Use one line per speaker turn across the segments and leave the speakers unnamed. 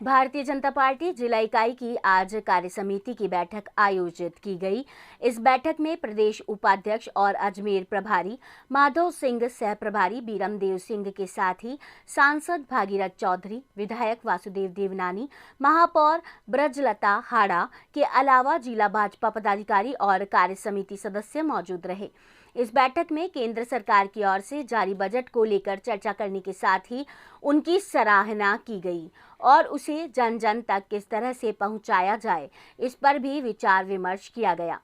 Bharatiya Janata party जिला इकाई की आज कार्य समिति की बैठक आयोजित की गई। इस बैठक में प्रदेश उपाध्यक्ष और अजमेर प्रभारी माधव सिंह, सह प्रभारी बीरमदेव सिंह के साथ ही सांसद भागीरथ चौधरी, विधायक वासुदेव देवनानी, महापौर ब्रजलता हाड़ा के अलावा जिला भाजपा पदाधिकारी और कार्य समिति सदस्य मौजूद रहे। इस बैठक में केंद्र सरकार की ओर से जारी बजट को लेकर चर्चा करने के साथ ही उनकी सराहना की गई और उसे जन जन तक किस तरह से पहुंचाया जाए, इस पर भी विचार विमर्श किया गया।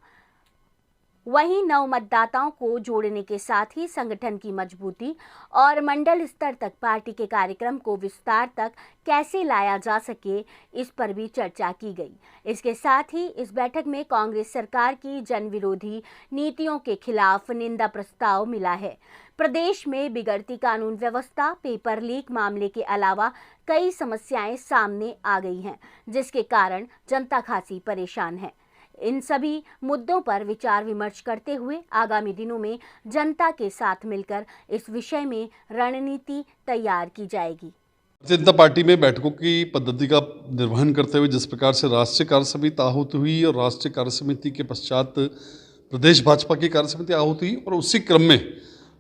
वहीं नव मतदाताओं को जोड़ने के साथ ही संगठन की मजबूती और मंडल स्तर तक पार्टी के कार्यक्रम को विस्तार तक कैसे लाया जा सके, इस पर भी चर्चा की गई। इसके साथ ही इस बैठक में कांग्रेस सरकार की जन विरोधी नीतियों के खिलाफ निंदा प्रस्ताव मिला है। प्रदेश में बिगड़ती कानून व्यवस्था, पेपर लीक मामले के अलावा कई समस्याएं सामने आ गई हैं, जिसके कारण जनता खासी परेशान है। इन सभी मुद्दों पर विचार विमर्श करते हुए आगामी दिनों में जनता के साथ मिलकर इस विषय में रणनीति तैयार की जाएगी।
भारतीय जनता पार्टी में बैठकों की पद्धति का निर्वहन करते हुए जिस प्रकार से राष्ट्रीय कार्य समिति आहूत हुई और राष्ट्रीय कार्य समिति के पश्चात प्रदेश भाजपा की कार्य समिति आहूत हुई और उसी क्रम में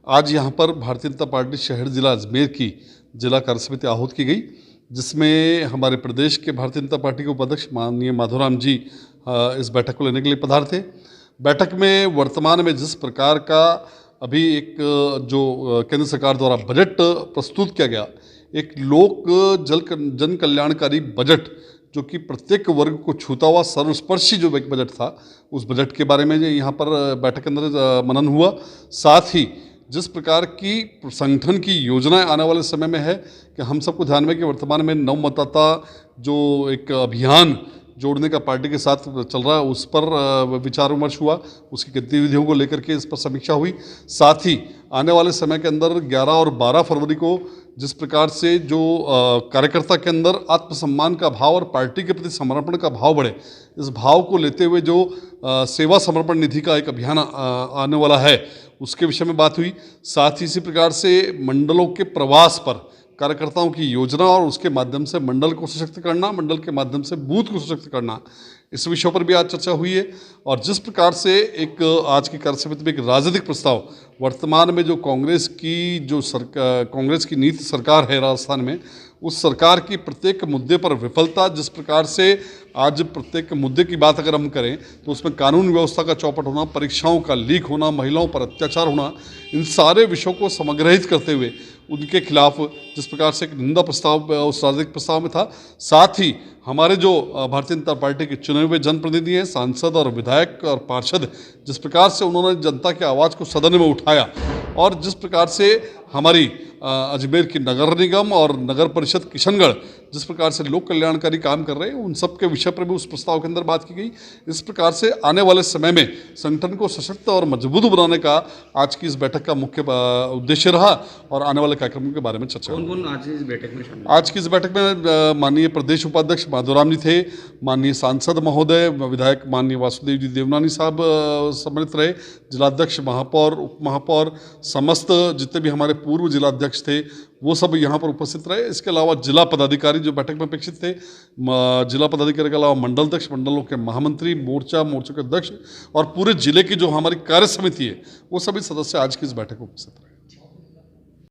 आज यहाँ पर भारतीय जनता पार्टी शहर जिला अजमेर की जिला कार्य समिति आहूत की गई, जिसमें हमारे प्रदेश के भारतीय जनता पार्टी के उपाध्यक्ष माननीय माधवराम जी इस बैठक को लेने के लिए पधारे थे। बैठक में वर्तमान में जिस प्रकार का अभी एक जो केंद्र सरकार द्वारा बजट प्रस्तुत किया गया, एक लोक जन कल्याणकारी बजट जो कि प्रत्येक वर्ग को छूता हुआ सर्वस्पर्शी जो एक बजट था, उस बजट के बारे में यहाँ पर बैठक के अंदर मनन हुआ। साथ ही जिस प्रकार की संगठन की योजनाएं आने वाले समय में है कि हम सबको ध्यान में कि वर्तमान में नव मतदाता जो एक अभियान जोड़ने का पार्टी के साथ चल रहा है, उस पर विचार विमर्श हुआ, उसकी गतिविधियों को लेकर के इस पर समीक्षा हुई। साथ ही आने वाले समय के अंदर 11 और 12 फरवरी को जिस प्रकार से जो कार्यकर्ता के अंदर आत्मसम्मान का भाव और पार्टी के प्रति समर्पण का भाव बढ़े, इस भाव को लेते हुए जो सेवा समर्पण निधि का एक अभियान आने वाला है, उसके विषय में बात हुई। साथ ही इसी प्रकार से मंडलों के प्रवास पर कार्यकर्ताओं की योजना और उसके माध्यम से मंडल को सशक्त करना, मंडल के माध्यम से बूथ को सशक्त करना, इस विषयों पर भी आज चर्चा हुई है। और जिस प्रकार से एक आज की कार्य समिति में एक राजनीतिक प्रस्ताव, वर्तमान में जो कांग्रेस की नीति सरकार है राजस्थान में, उस सरकार की प्रत्येक मुद्दे पर विफलता, जिस प्रकार से आज प्रत्येक मुद्दे की बात अगर हम करें तो उसमें कानून व्यवस्था का चौपट होना, परीक्षाओं का लीक होना, महिलाओं पर अत्याचार होना, इन सारे विषयों को समग्रहित करते हुए उनके खिलाफ जिस प्रकार से एक निंदा प्रस्ताव उस राजनीतिक प्रस्ताव में था। साथ ही हमारे जो भारतीय जनता पार्टी के चुने हुए जनप्रतिनिधि हैं, सांसद और विधायक और पार्षद, जिस प्रकार से उन्होंने जनता की आवाज़ को सदन में उठाया और जिस प्रकार से हमारी अजमेर की नगर निगम और नगर परिषद किशनगढ़ जिस प्रकार से लोक कल्याणकारी काम कर रहे हैं, उन सब के विषय पर भी उस प्रस्ताव के अंदर बात की गई। इस प्रकार से आने वाले समय में संगठन को सशक्त और मजबूत बनाने का आज की इस बैठक का मुख्य उद्देश्य रहा और आने वाले कार्यक्रमों के बारे में चर्चा।
कौन आज इस बैठक में शामिल?
आज की इस बैठक में माननीय प्रदेश उपाध्यक्ष माधवराम जी थे, माननीय सांसद महोदय, विधायक माननीय वासुदेव जी देवनानी साहब सम्मिलित रहे, जिलाध्यक्ष, महापौर, उप महापौर, समस्त जितने भी हमारे पूर्व जिलाध्यक्ष थे वो सब यहाँ पर उपस्थित रहे। इसके अलावा जिला पदाधिकारी जो बैठक में अपेक्षित थे, जिला पदाधिकारी के अलावा मंडल अध्यक्ष, मंडलों के महामंत्री, मोर्चों के अध्यक्ष और पूरे जिले की जो हमारी कार्य समिति है, वो सभी सदस्य आज की इस बैठक में उपस्थित रहे।